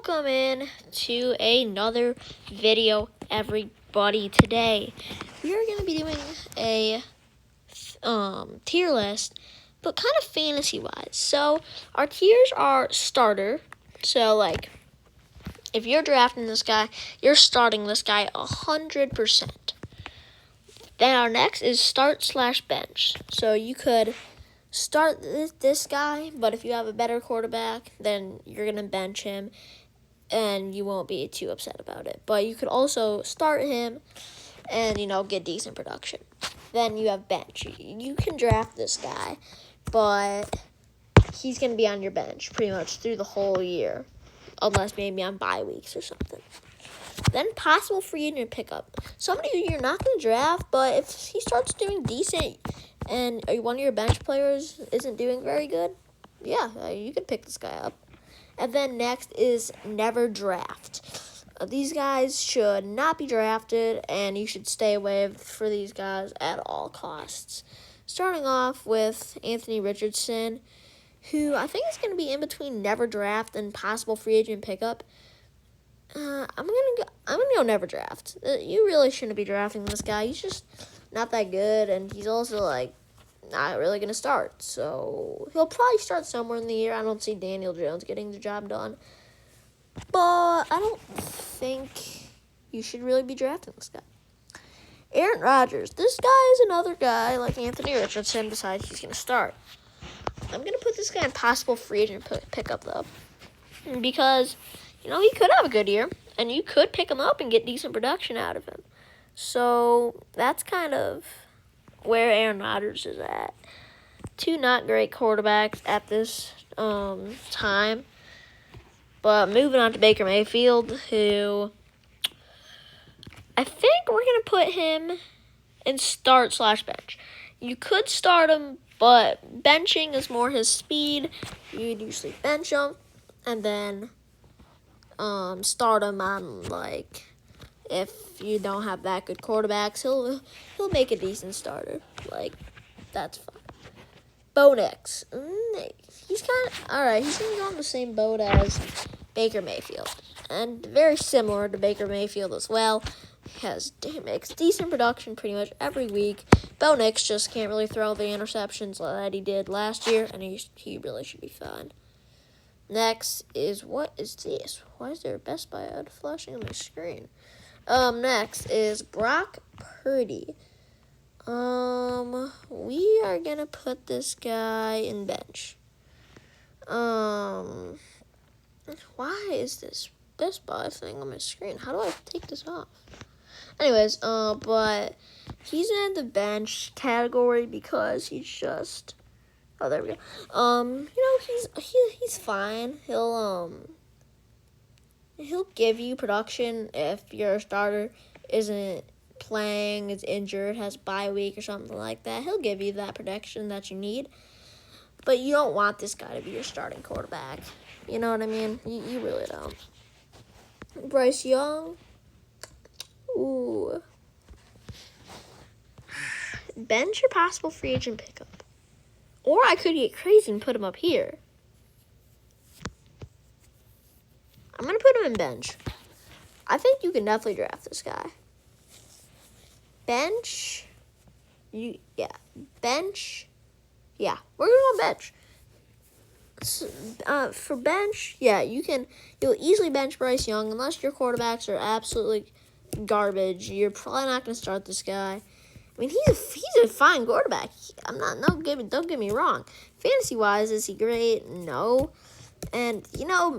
welcome in to another video, everybody. Today we are going to be doing a tier list, but kind of fantasy wise. So our tiers are starter. So like if you're drafting this guy, you're starting this guy 100%. Then our next is start/bench. So you could start this guy, but if you have a better quarterback, then you're going to bench him, and you won't be too upset about it. But you could also start him and, get decent production. Then you have bench. You can draft this guy, but he's going to be on your bench pretty much through the whole year, unless maybe on bye weeks or something. Then possible free agent pickup. Somebody who you're not going to draft, but if he starts doing decent and one of your bench players isn't doing very good, yeah, you could pick this guy up. And then next is never draft. These guys should not be drafted, and you should stay away for these guys at all costs. Starting off with Anthony Richardson, who I think is going to be in between never draft and possible free agent pickup. I'm gonna go never draft. You really shouldn't be drafting this guy. He's just not that good, and he's also not really gonna start. So he'll probably start somewhere in the year. I don't see Daniel Jones getting the job done, but I don't think you should really be drafting this guy. Aaron Rodgers. This guy is another guy like Anthony Richardson. Besides, he's gonna start. I'm gonna put this guy in possible free agent pickup though, because he could have a good year, and you could pick him up and get decent production out of him. So that's kind of where Aaron Rodgers is at. Two not great quarterbacks at this time. But moving on to Baker Mayfield, who I think we're going to put him in start/bench. You could start him, but benching is more his speed. You'd usually bench him and then start him on, if you don't have that good quarterbacks, he'll make a decent starter. That's fine. Bo Nix. He's kind of, alright, he's going to go on the same boat as Baker Mayfield. And very similar to Baker Mayfield as well. He makes decent production pretty much every week. Bo Nix just can't really throw the interceptions that he did last year, and he really should be fine. Next is, what is this? Why is there a Best Buy ad flashing on my screen? Next is Brock Purdy. We are gonna put this guy in bench. Why is this Best Buy thing on my screen? How do I take this off? Anyways, but he's in the bench category because he's just... Oh, there we go. He's fine. He'll give you production if your starter isn't playing, is injured, has bye week or something like that. He'll give you that production that you need. But you don't want this guy to be your starting quarterback. You know what I mean? You really don't. Bryce Young. Ooh. Bench your possible free agent pickup. Or I could get crazy and put him up here. I'm going to put him in bench. I think you can definitely draft this guy. Bench. Bench. Yeah, we're going to go bench. So, for bench, you'll easily bench Bryce Young unless your quarterbacks are absolutely garbage. You're probably not going to start this guy. I mean, he's a fine quarterback. Don't get me wrong. Fantasy-wise, is he great? No. And,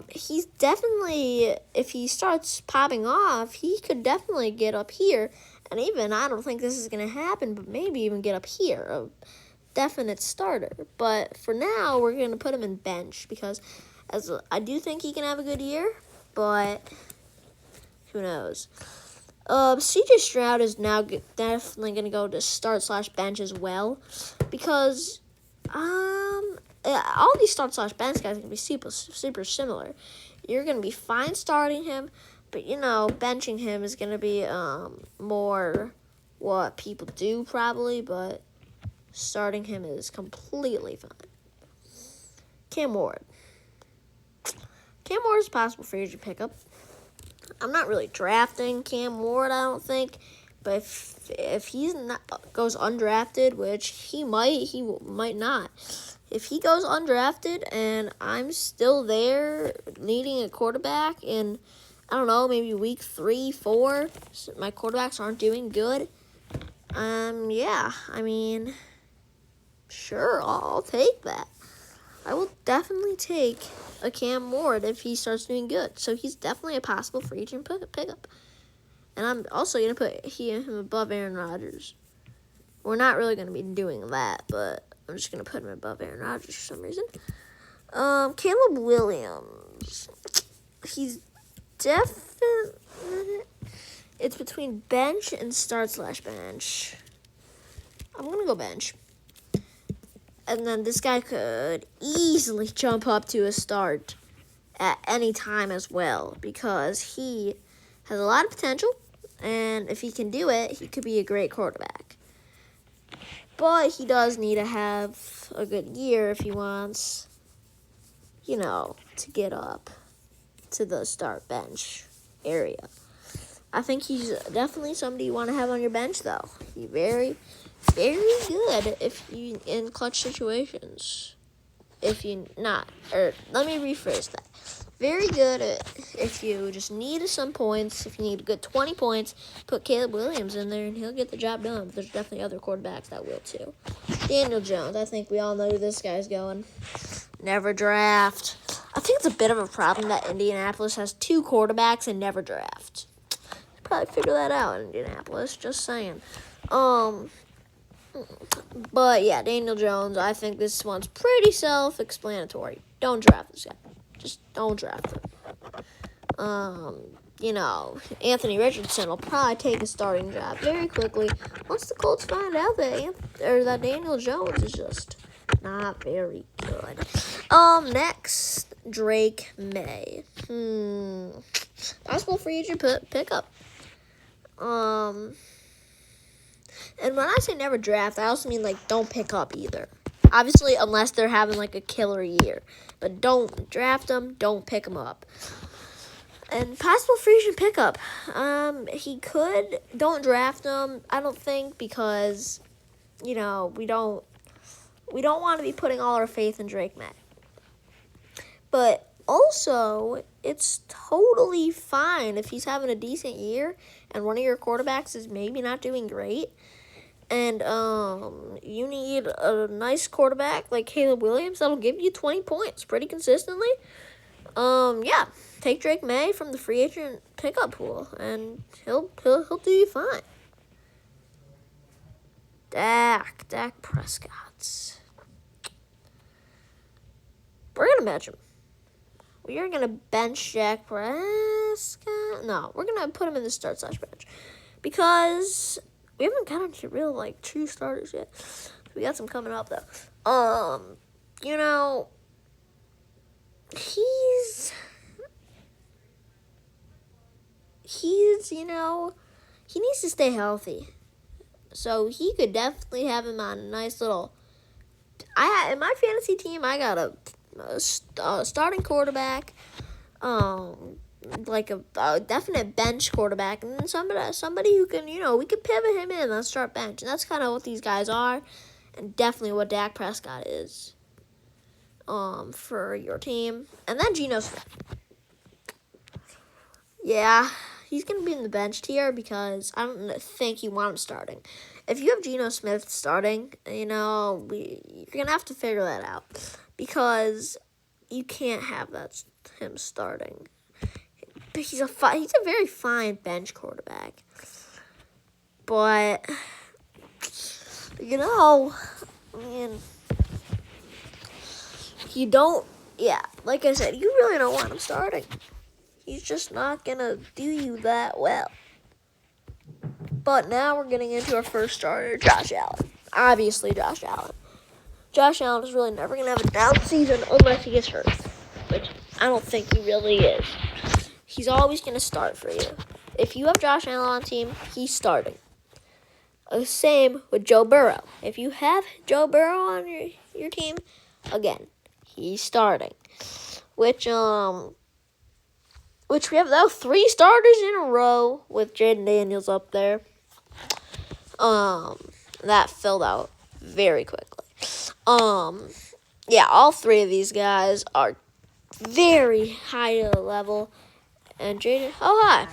he's definitely, if he starts popping off, he could definitely get up here. And even, I don't think this is going to happen, but maybe even get up here, a definite starter. But for now, we're going to put him in bench because I do think he can have a good year, but who knows? C.J. Stroud is now definitely going to go to start/bench as well because all these start/bench guys are going to be super, super similar. You're going to be fine starting him, but, benching him is going to be more what people do probably, but starting him is completely fine. Cam Ward. Cam Ward is a possible free agent pickup. I'm not really drafting Cam Ward, I don't think. But if he's not goes undrafted, which he might not. If he goes undrafted and I'm still there needing a quarterback in, I don't know, maybe week 3, 4, my quarterbacks aren't doing good. Yeah, I mean, sure, I'll take that. I will definitely take a Cam Ward if he starts doing good. So he's definitely a possible free agent pickup. And I'm also going to put him above Aaron Rodgers. We're not really going to be doing that, but I'm just going to put him above Aaron Rodgers for some reason. Caleb Williams. He's definitely... It's between bench and start/bench. I'm going to go bench. And then this guy could easily jump up to a start at any time as well because he has a lot of potential. And if he can do it, he could be a great quarterback. But he does need to have a good year if he wants, to get up to the start bench area. I think he's definitely somebody you want to have on your bench, though. He's very, very good if you in clutch situations. If you not, or let me rephrase that. Very good if you just need some points. If you need a good 20 points, put Caleb Williams in there and he'll get the job done. But there's definitely other quarterbacks that will too. Daniel Jones, I think we all know who this guy's going. Never draft. I think it's a bit of a problem that Indianapolis has 2 quarterbacks and never draft. Probably figure that out in Indianapolis, just saying. But yeah, Daniel Jones, I think this one's pretty self-explanatory. Don't draft this guy. Just don't draft him. Anthony Richardson will probably take a starting job very quickly once the Colts find out that Daniel Jones is just not very good. Next, Drake May. Possible free agent pickup. And when I say never draft, I also mean, don't pick up either. Obviously, unless they're having, a killer year. But don't draft them, don't pick them up. And possible free agent pickup. Don't draft him, I don't think, because, we don't want to be putting all our faith in Drake May. But also, it's totally fine if he's having a decent year and one of your quarterbacks is maybe not doing great. And you need a nice quarterback like Caleb Williams that'll give you 20 points pretty consistently. Take Drake May from the free agent pickup pool, and he'll do you fine. Dak Prescott. We're gonna bench him. We are gonna bench Dak Prescott. No, we're gonna put him in the start/bench because we haven't gotten to real true starters yet. We got some coming up though. He needs to stay healthy. So he could definitely have him on a nice little. In my fantasy team, I got a starting quarterback, a definite bench quarterback, and then somebody who can, we could pivot him in on start bench, and that's kind of what these guys are, and definitely what Dak Prescott is, for your team. And then Geno Smith. Yeah, he's gonna be in the bench tier because I don't think you want him starting. If you have Geno Smith starting, you're gonna have to figure that out because you can't have him starting. But he's a very fine bench quarterback. But you don't. Yeah, like I said, you really don't want him starting. He's just not gonna do you that well. But now we're getting into our first starter, Josh Allen. Obviously, Josh Allen. Josh Allen is really never gonna have a down season unless he gets hurt, which I don't think he really is. He's always going to start for you. If you have Josh Allen on team, he's starting. Same with Joe Burrow. If you have Joe Burrow on your team, again, he's starting. Which, which we have now 3 starters in a row with Jaden Daniels up there. That filled out very quickly. Yeah, all 3 of these guys are very high level. And Jaden, oh hi.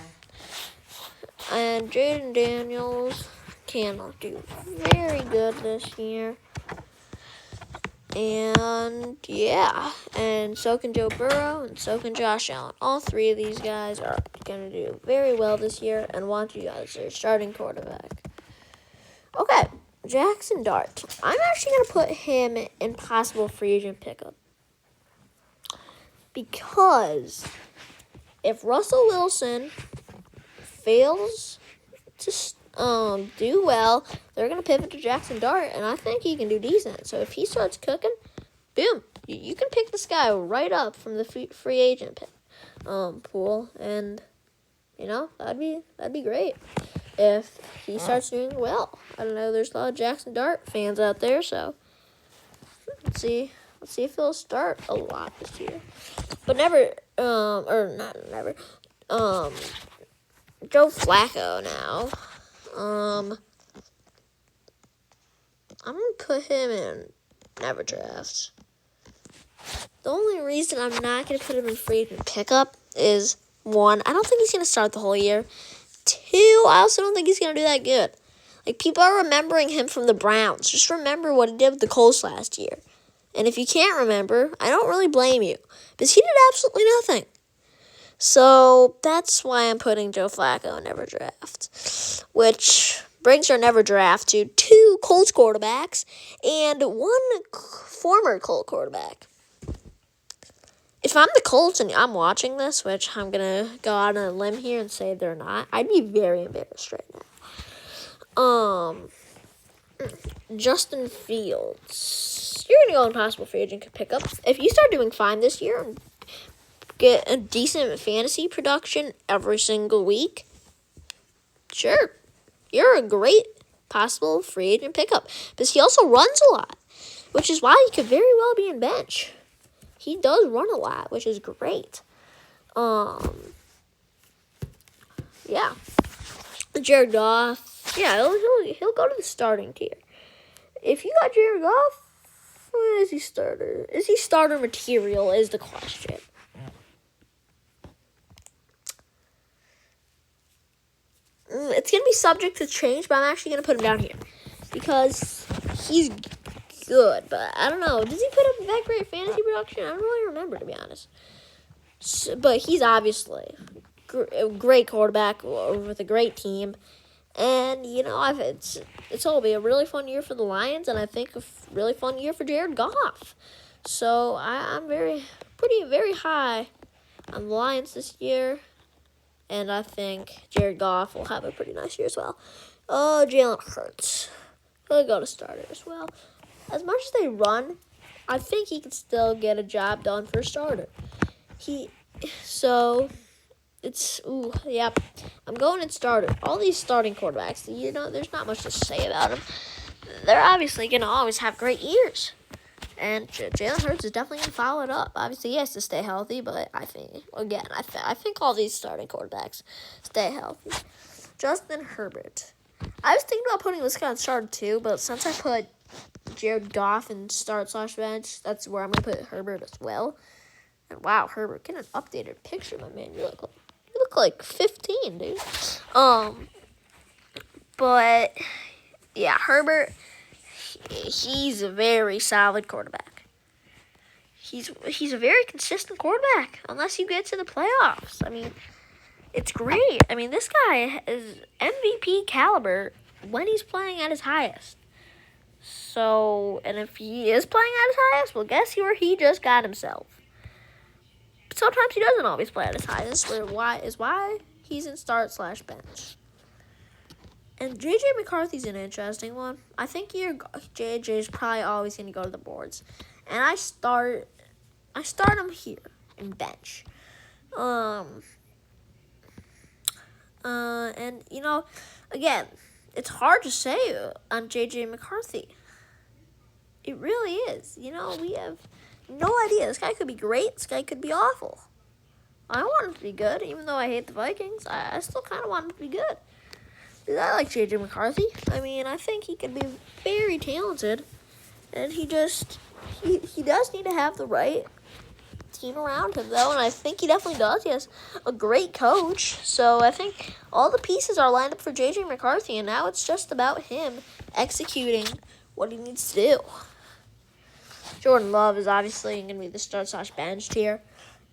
And Jaden Daniels can do very good this year. And yeah, and so can Joe Burrow, and so can Josh Allen. All 3 of these guys are going to do very well this year and want you guys their starting quarterback. Okay, Jackson Dart. I'm actually going to put him in possible free agent pickup. Because if Russell Wilson fails to do well, they're going to pivot to Jackson Dart, and I think he can do decent. So if he starts cooking, boom, you can pick this guy right up from the free agent pool, and that'd be great if he starts doing well. I don't know, there's a lot of Jackson Dart fans out there, so let's see if he'll start a lot this year. But Joe Flacco now. I'm gonna put him in never draft. The only reason I'm not gonna put him in free agent pickup is 1, I don't think he's gonna start the whole year. 2, I also don't think he's gonna do that good. Like, people are remembering him from the Browns. Just remember what he did with the Colts last year. And if you can't remember, I don't really blame you, because he did absolutely nothing. So that's why I'm putting Joe Flacco in never draft, which brings our never draft to 2 Colts quarterbacks and 1 former Colt quarterback. If I'm the Colts and I'm watching this, which I'm going to go out on a limb here and say they're not, I'd be very embarrassed right now. Justin Fields. You're going to go in possible free agent pickup. If you start doing fine this year and get a decent fantasy production every single week, sure, you're a great possible free agent pickup. Because he also runs a lot, which is why he could very well be in bench. He does run a lot, which is great. Yeah. Jared Goff, yeah, he'll go to the starting tier. If you got Jared Goff, is he starter? Is he starter material is the question. It's going to be subject to change, but I'm actually going to put him down here because he's good, but I don't know. Does he put up that great fantasy production? I don't really remember, to be honest. But he's obviously a great quarterback with a great team. And, it's all be a really fun year for the Lions, and I think a really fun year for Jared Goff. So I'm very high on the Lions this year. And I think Jared Goff will have a pretty nice year as well. Oh, Jalen Hurts. He'll go to starter as well. As much as they run, I think he can still get a job done for a starter. I'm going in starter. All these starting quarterbacks, there's not much to say about them. They're obviously going to always have great years. And Jalen Hurts is definitely going to follow it up. Obviously, he has to stay healthy, but I think all these starting quarterbacks stay healthy. Justin Herbert. I was thinking about putting this guy on starter too, but since I put Jared Goff in start/bench, that's where I'm going to put Herbert as well. And wow, Herbert, get an updated picture, my man. You look like 15, dude. But yeah, Herbert, he's a very solid quarterback. He's a very consistent quarterback, unless you get to the playoffs. I mean, it's great. I mean, this guy is MVP caliber when he's playing at his highest. So, and if he is playing at his highest, well, guess where he just got himself. But sometimes he doesn't always play at his highest, why he's in start/bench. And J.J. McCarthy's an interesting one. I think J.J. is probably always going to go to the boards. And I start him here in bench. And, again, it's hard to say on J.J. McCarthy. It really is. We have no idea. This guy could be great. This guy could be awful. I want him to be good, even though I hate the Vikings. I still kind of want him to be good. Because I like J.J. McCarthy. I mean, I think he could be very talented. And he does need to have the right team around him, though. And I think he definitely does. He has a great coach. So I think all the pieces are lined up for J.J. McCarthy. And now it's just about him executing what he needs to do. Jordan Love is obviously going to be the start/bench here.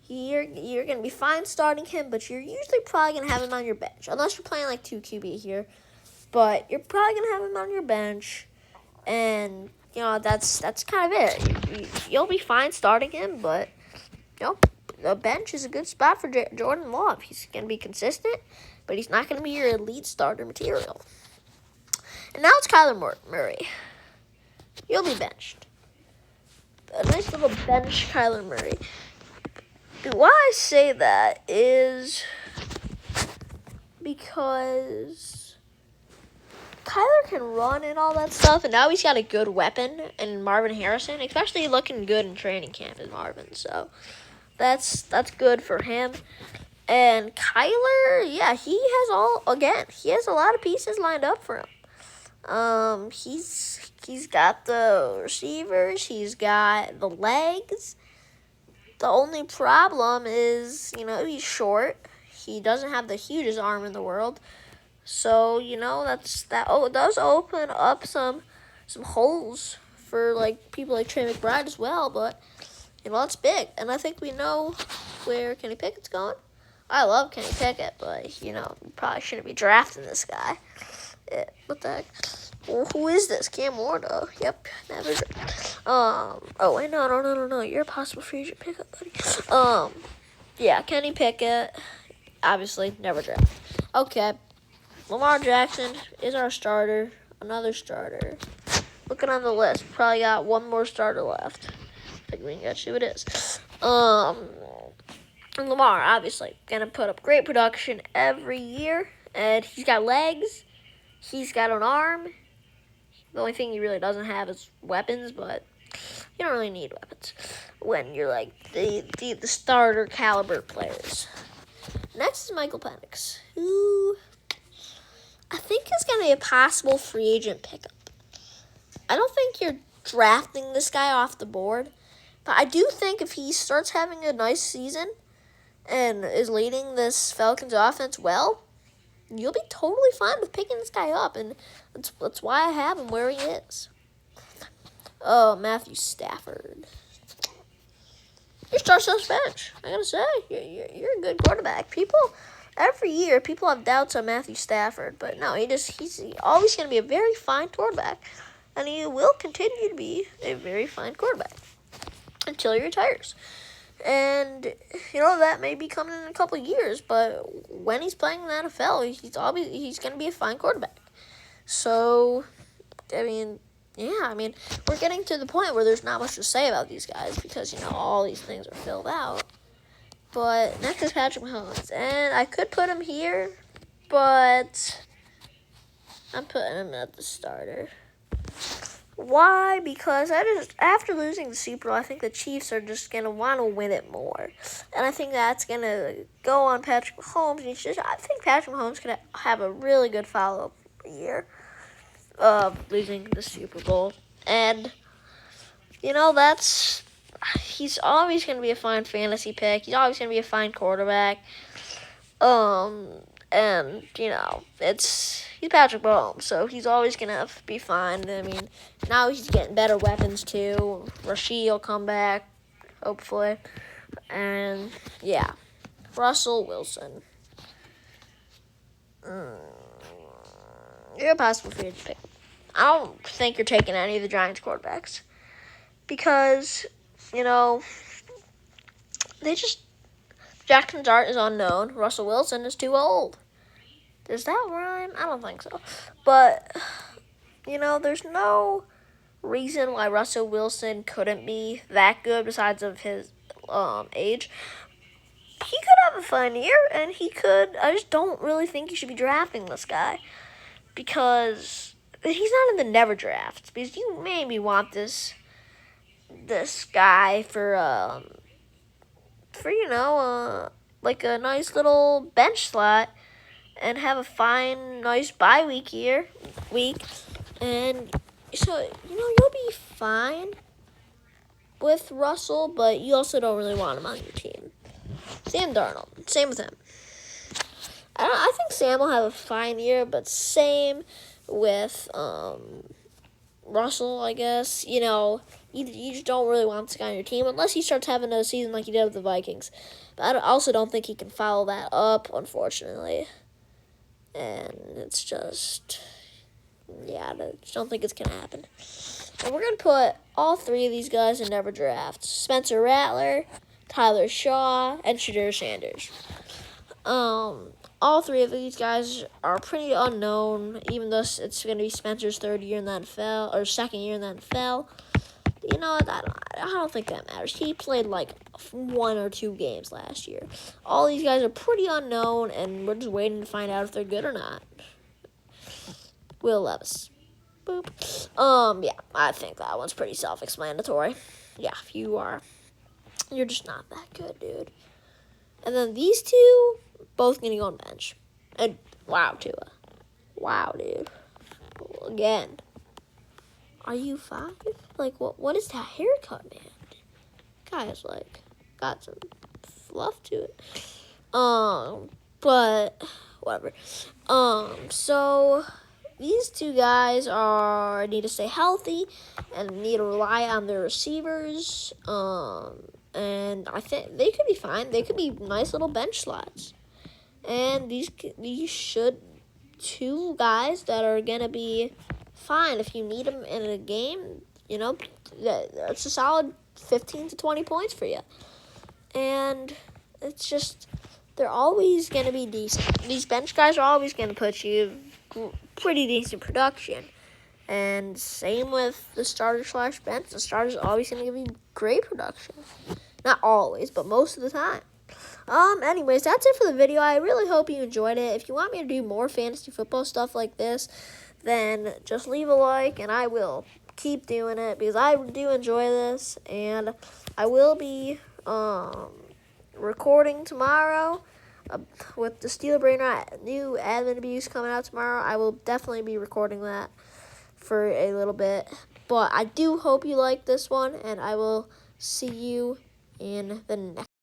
You're going to be fine starting him, but you're usually probably going to have him on your bench. Unless you're playing like 2 QB here. But you're probably going to have him on your bench. And, that's kind of it. You'll be fine starting him, but, the bench is a good spot for Jordan Love. He's going to be consistent, but he's not going to be your elite starter material. And now it's Kyler Murray. You'll be benched. A nice little bench Kyler Murray. Why I say that is because Kyler can run and all that stuff, and now he's got a good weapon in Marvin Harrison, especially looking good in training camp in Marvin. So that's good for him. And Kyler, yeah, he has a lot of pieces lined up for him. He's got the receivers, he's got the legs. The only problem is, he's short. He doesn't have the hugest arm in the world. So, that does open up some holes for, people like Trey McBride as well. But, it's big. And I think we know where Kenny Pickett's going. I love Kenny Pickett, but, you probably shouldn't be drafting this guy. What the heck? Well, who is this? Cam Ward? Yep, never. Oh wait, no. You're a possible free agent pickup, buddy. Yeah, Kenny Pickett, obviously never drafted. Okay, Lamar Jackson is our starter. Another starter. Looking on the list, probably got one more starter left. I think we can get who it is. And Lamar, obviously, gonna put up great production every year, and he's got legs. He's got an arm. The only thing he really doesn't have is weapons, but you don't really need weapons when you're the starter caliber players. Next is Michael Penix, who I think is going to be a possible free agent pickup. I don't think you're drafting this guy off the board, but I do think if he starts having a nice season and is leading this Falcons offense well, you'll be totally fine with picking this guy up, and that's why I have him where he is. Oh, Matthew Stafford. Your start/bench. I gotta say, you're a good quarterback. Every year, people have doubts on Matthew Stafford, but no, he's always going to be a very fine quarterback, and he will continue to be a very fine quarterback until he retires. And, that may be coming in a couple of years, but when he's playing in the NFL, he's going to be a fine quarterback. So, we're getting to the point where there's not much to say about these guys because, all these things are filled out. But next is Patrick Mahomes, and I could put him here, but I'm putting him at the starter. Why? Because after losing the Super Bowl, I think the Chiefs are just going to want to win it more. And I think that's going to go on Patrick Mahomes. I think Patrick Mahomes could have a really good follow-up year of losing the Super Bowl. And, he's always going to be a fine fantasy pick. He's always going to be a fine quarterback. And, he's Patrick Mahomes, so he's always going to be fine. Now he's getting better weapons, too. Rashid will come back, hopefully. And, yeah. Russell Wilson. You're a possible free agent pick. I don't think you're taking any of the Giants quarterbacks. Because, Jackson Dart is unknown. Russell Wilson is too old. Does that rhyme? I don't think so. But, there's no reason why Russell Wilson couldn't be that good besides of his age. He could have a fun year, and I just don't really think you should be drafting this guy. Because he's not in the never drafts. Because you maybe want this guy for like a nice little bench slot and have a fine, nice bye week and so you'll be fine with Russell, but you also don't really want him on your team. Sam Darnold, same with him. I think Sam will have a fine year, but same with Russell, I guess. You just don't really want this guy on your team unless he starts having a season like he did with the Vikings. But I also don't think he can follow that up, unfortunately. And it's just, I just don't think it's going to happen. And we're going to put all three of these guys in every draft. Spencer Rattler, Tyler Shaw, and Shadur Sanders. All three of these guys are pretty unknown, even though it's going to be Spencer's third year in the NFL, or second year in the NFL. I don't think that matters. He played like 1 or 2 games last year. All these guys are pretty unknown, and we're just waiting to find out if they're good or not. Will Levis. Boop. I think that one's pretty self-explanatory. Yeah, if you're just not that good, dude. And then these two, both gonna go on bench. And wow, Tua. Wow, dude. Again. Are you 5? Like, what is that haircut, man? Guy's like got some fluff to it. But whatever. So these two guys need to stay healthy and need to rely on their receivers. And I think they could be fine. They could be nice little bench slots. And these should 2 guys that are gonna be fine if you need them in a game. That's a solid 15 to 20 points for you. And it's just they're always gonna be decent. These bench guys are always gonna put you pretty decent production. And same with the starter/bench. The starter's always gonna give you great production. Not always, but most of the time. Anyways, that's it for the video. I really hope you enjoyed it. If you want me to do more fantasy football stuff like this, then just leave a like, and I will keep doing it because I do enjoy this. And I will be recording tomorrow with the Steeler Brainer new admin abuse coming out tomorrow. I will definitely be recording that for a little bit. But I do hope you like this one, and I will see you in the next